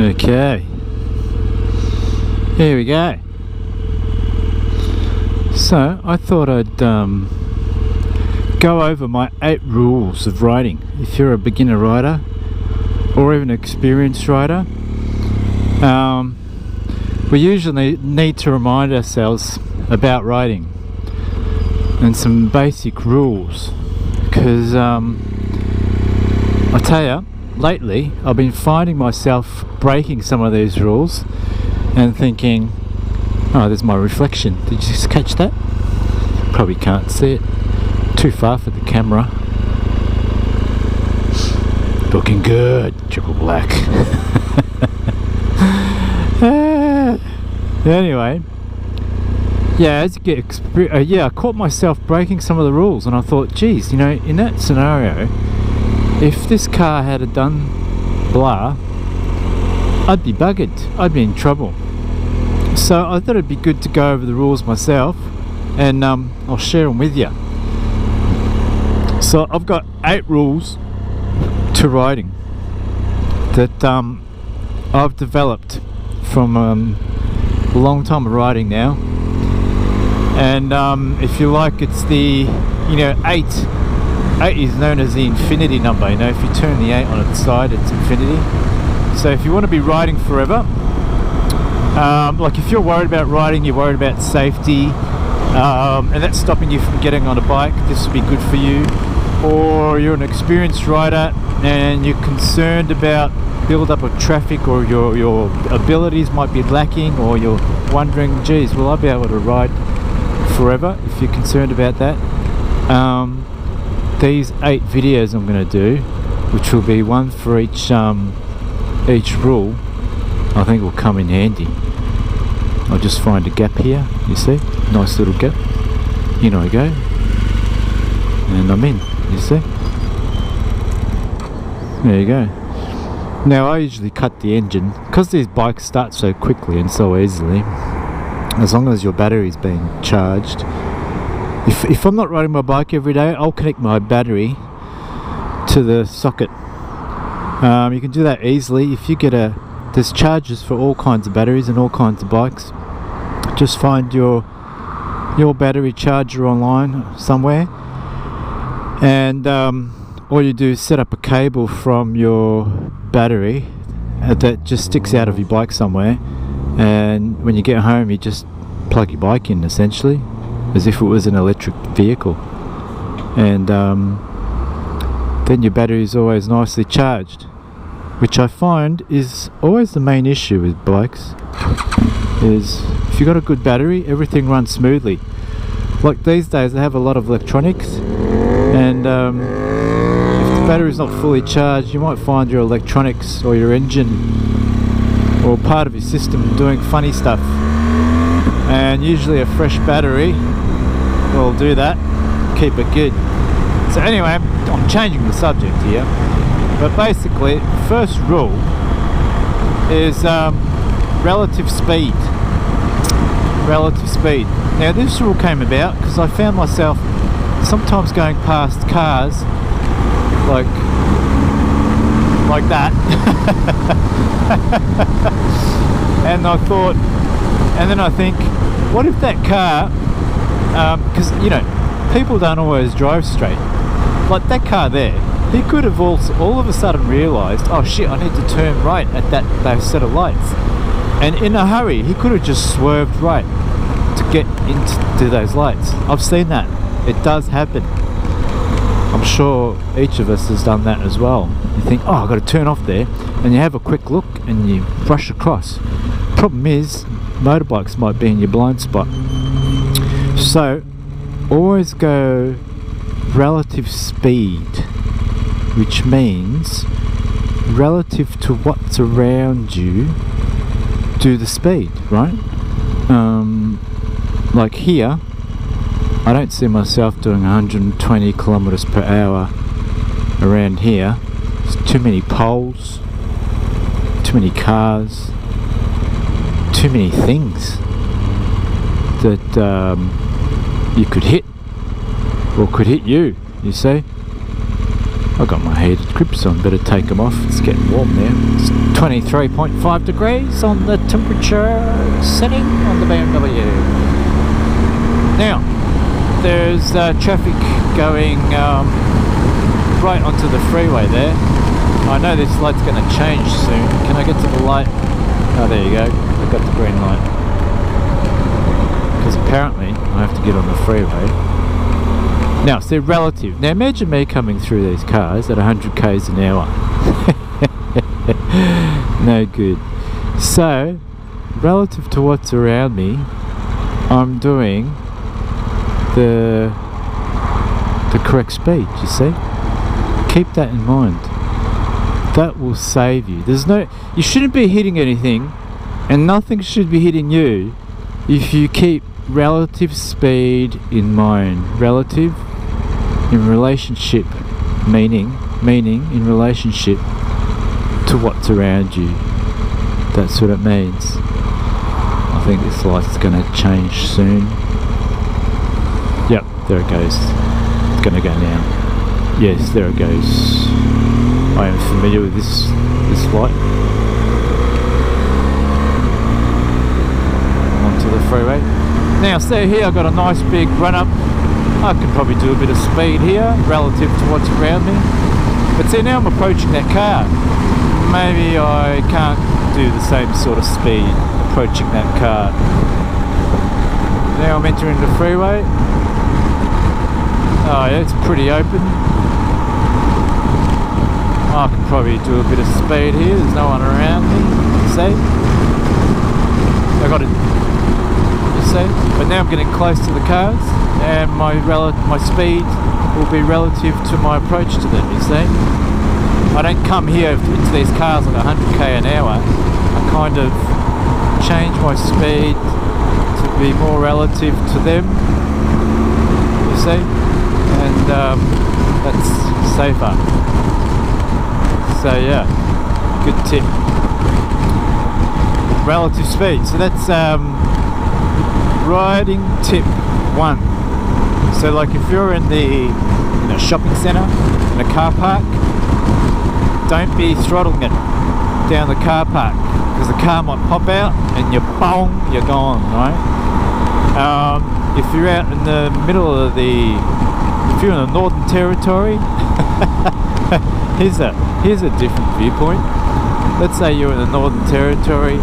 Okay, here we go. So I thought I'd go over my 8 rules of riding. If you're a beginner rider or even an experienced rider, we usually need to remind ourselves about riding and some basic rules, because I tell you, lately I've been finding myself breaking some of these rules and thinking, oh, there's my reflection. Did you just catch that? Probably can't see it. Too far for the camera. Looking good. Triple black. Anyway, yeah, as you get I caught myself breaking some of the rules, and I thought, geez, you know, in that scenario, if this car had done blah, I'd be buggered. I'd be in trouble. So I thought it'd be good to go over the rules myself, and I'll share them with you. So I've got 8 rules to riding that I've developed from a long time of riding now, and if you like, it's the 8 is known as the infinity number. You know, if you turn the 8 on its side, it's infinity. So if you want to be riding forever, like if you're worried about riding, you're worried about safety, and that's stopping you from getting on a bike, this will be good for you. Or you're an experienced rider and you're concerned about build up of traffic, or your abilities might be lacking, or you're wondering, geez, will I be able to ride forever? If you're concerned about that, these 8 videos I'm going to do, which will be one for each rule, I think will come in handy. I'll just find a gap here, you see, nice little gap, in I go, and I'm in, you see, there you go. Now I usually cut the engine, because these bikes start so quickly and so easily, as long as your battery's being charged. If I'm not riding my bike every day, I'll connect my battery to the socket. You can do that easily. If you get there's chargers for all kinds of batteries and all kinds of bikes. Just find your battery charger online somewhere, and all you do is set up a cable from your battery that just sticks out of your bike somewhere, and when you get home you just plug your bike in, essentially, as if it was an electric vehicle, and then your battery is always nicely charged, which I find is always the main issue with bikes. Is if you got a good battery, everything runs smoothly. Like these days they have a lot of electronics, and if the battery's not fully charged, you might find your electronics or your engine or part of your system doing funny stuff, and usually a fresh battery will do that, keep it good. So anyway, I'm changing the subject here, but basically first rule is relative speed. Now this rule came about because I found myself sometimes going past cars like that and then I think, what if that car, because people don't always drive straight, like that car there, he could have all of a sudden realised, oh shit, I need to turn right at those set of lights, and in a hurry he could have just swerved right to get into those lights. I've seen that. It does happen. I'm sure each of us has done that as well. You think, oh, I've got to turn off there, and you have a quick look and you rush across. Problem is, motorbikes might be in your blind spot. So always go relative speed, which means relative to what's around you, do the speed, right? Like here, I don't see myself doing 120 kilometers per hour around here. There's too many poles, too many cars, too many things that you could hit, or could hit you, you see. I've got my heated grips on, better take them off. It's getting warm there. It's 23.5 degrees on the temperature setting on the BMW. Now, there's traffic going right onto the freeway there. I know this light's going to change soon. Can I get to the light? Oh, there you go. I've got the green light. Because apparently I have to get on the freeway. Now, it's their relative. Now, imagine me coming through these cars at 100 k's an hour. No good. So, relative to what's around me, I'm doing the correct speed, you see? Keep that in mind. That will save you. You shouldn't be hitting anything, and nothing should be hitting you if you keep relative speed in mind. Relative in relationship, meaning in relationship to what's around you. That's what it means. I think this light's going to change soon. Yep, there it goes. It's going to go now. Yes, there it goes. I am familiar with this light. Onto the freeway. Now, see here, I've got a nice big run up. I could probably do a bit of speed here relative to what's around me. But see, now I'm approaching that car. Maybe I can't do the same sort of speed approaching that car. Now I'm entering the freeway. Oh yeah, it's pretty open. I can probably do a bit of speed here. There's no one around me. See? I got it. You see? But now I'm getting close to the cars, and my speed will be relative to my approach to them. You see? I don't come here into these cars at 100 k an hour. I kind of change my speed to be more relative to them. You see? And that's safer. So yeah, good tip. Relative speed. So that's riding tip 1. So like if you're in a shopping centre, in a car park, don't be throttling it down the car park, because the car might pop out and you're gone, right? If you're out in the middle of if you're in the Northern Territory, here's a different viewpoint. Let's say you're in the Northern Territory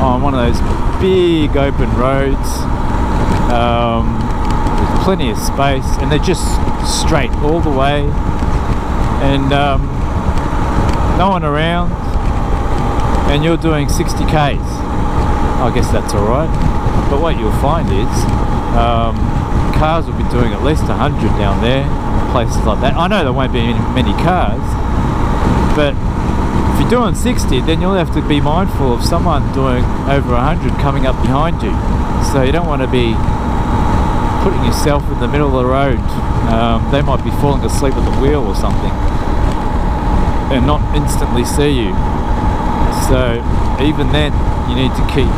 on one of those big open roads. There's plenty of space, and they're just straight all the way, and no one around, and you're doing 60 k's. I guess that's alright. But what you'll find is cars will be doing at least 100 down there, places like that. I know there won't be many cars, but if you're doing 60, then you'll have to be mindful of someone doing over 100 coming up behind you. So you don't want to be putting yourself in the middle of the road. They might be falling asleep at the wheel or something and not instantly see you. So even then, you need to keep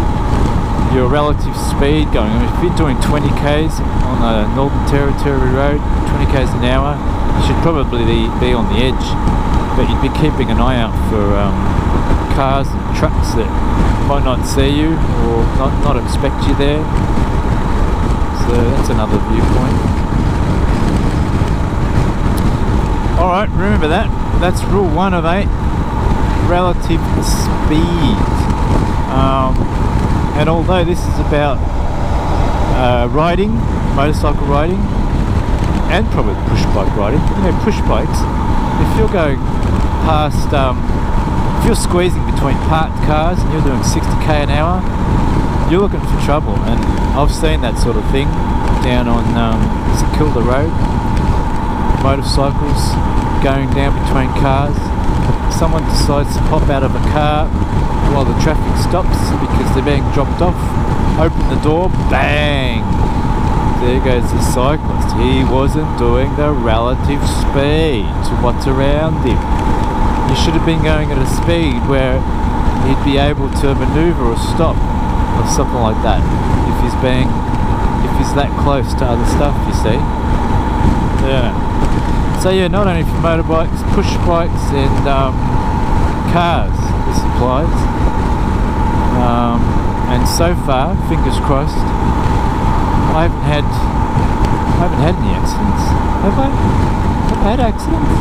your relative speed going. I mean, if you're doing 20 k's on a Northern Territory road, 20 k's an hour, you should probably be on the edge. But you'd be keeping an eye out for cars and trucks that might not see you or not expect you there. So that's another viewpoint. Alright, remember that. That's rule 1 of 8. Relative speed. And although this is about riding, motorcycle riding, and probably push bike riding, push bikes, if you're going past, if you're squeezing between parked cars and you're doing 60 k an hour, you're looking for trouble. And I've seen that sort of thing down on St Kilda Road. Motorcycles going down between cars. Someone decides to pop out of a car while the traffic stops because they're being dropped off. Open the door, bang! There goes the cyclist. He wasn't doing the relative speed to what's around him. He should have been going at a speed where he'd be able to maneuver or stop or something like that. If he's that close to other stuff, you see. Yeah. So yeah, not only for motorbikes, push bikes and cars, this applies. And so far, fingers crossed, I haven't had any accidents. Have I? Have I had accidents?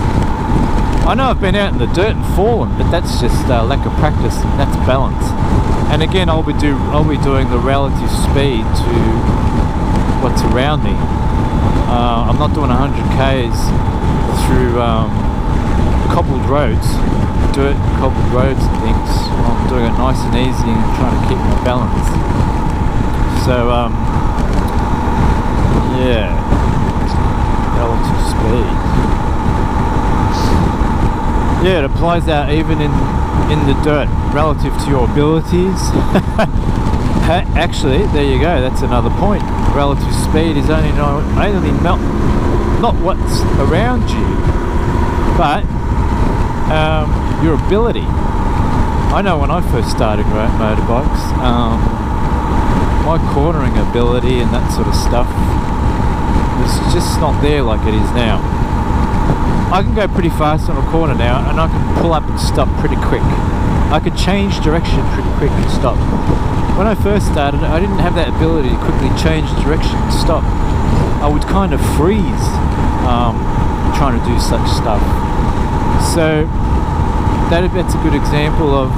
I know I've been out in the dirt and fallen, but that's just lack of practice. And that's balance. And again, I'll be doing the relative speed to what's around me. I'm not doing 100 k's through cobbled roads, dirt cobbled roads and things. I'm doing it nice and easy and trying to keep my balance. So yeah, relative speed. Yeah, it applies out even in the dirt relative to your abilities. Actually, there you go, that's another point. Relative speed is only not what's around you, but your ability. I know when I first started motorbikes, my cornering ability and that sort of stuff was just not there like it is now. I can go pretty fast on a corner now, and I can pull up and stop pretty quick. I could change direction pretty quick and stop. When I first started, I didn't have that ability to quickly change direction and stop. I would kind of freeze trying to do such stuff. So that's a good example of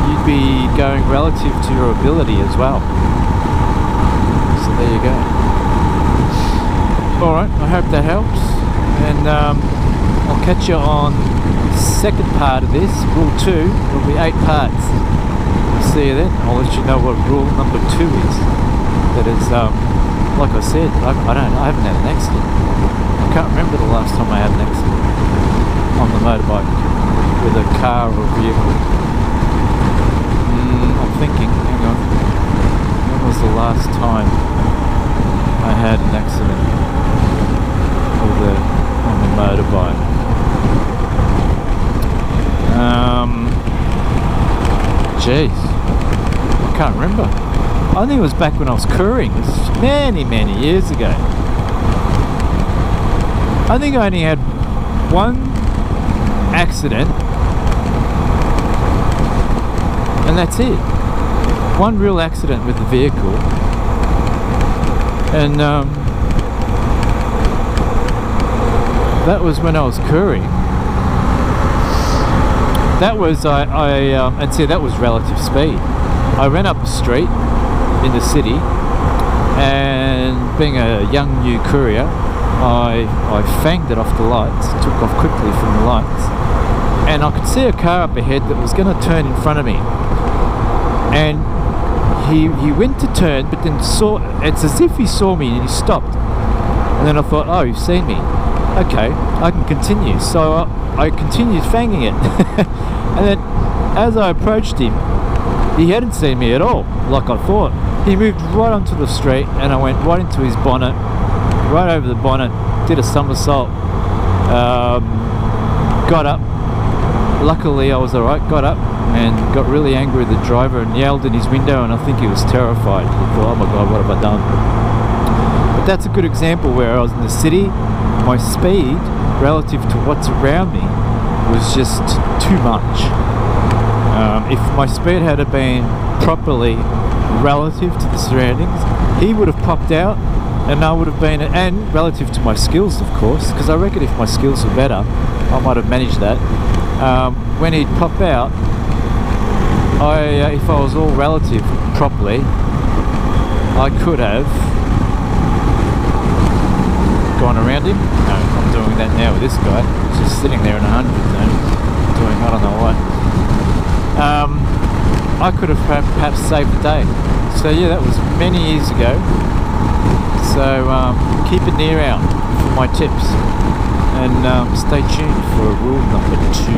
you'd be going relative to your ability as well. So there you go. Alright, I hope that helps, and I'll catch you on the second part of this, rule 2. It'll be 8 parts. I'll see you then. I'll let you know what rule number 2 is. That is, like I said, I haven't had an accident. I can't remember the last time I had an accident on the motorbike with a car or a vehicle. I'm thinking, hang on, when was the last time I had an accident on the motorbike? Jeez, I can't remember. I think it was back when I was couriering. It was many years ago. I think I only had one accident, and that's it. One real accident with the vehicle, and that was when I was couriering. That was and see, that was relative speed. I ran up the street in the city, and being a young new courier, I fanged it off the lights, took off quickly from the lights, and I could see a car up ahead that was going to turn in front of me, and he went to turn, but then it's as if he saw me and he stopped, and then I thought, oh, you've seen me, okay, I can continue. So I continued fanging it. And then as I approached him, he hadn't seen me at all, like I thought. He moved right onto the street, and I went right into his bonnet, right over the bonnet, did a somersault, got up. Luckily I was alright, got up and got really angry with the driver and yelled in his window, and I think he was terrified. He thought, oh my god, what have I done? But that's a good example where I was in the city, my speed relative to what's around me was just too much. If my speed had been properly relative to the surroundings, he would have popped out, and I would have been, and relative to my skills, of course, because I reckon if my skills were better, I might have managed that. When he'd pop out, if I was all relative properly, I could have gone around him. No, I'm doing that now with this guy. He's just sitting there in 100 zone, doing I don't know what. I could have perhaps saved the day. So yeah, that was many years ago. So keep an ear out for my tips, and stay tuned for rule number 2.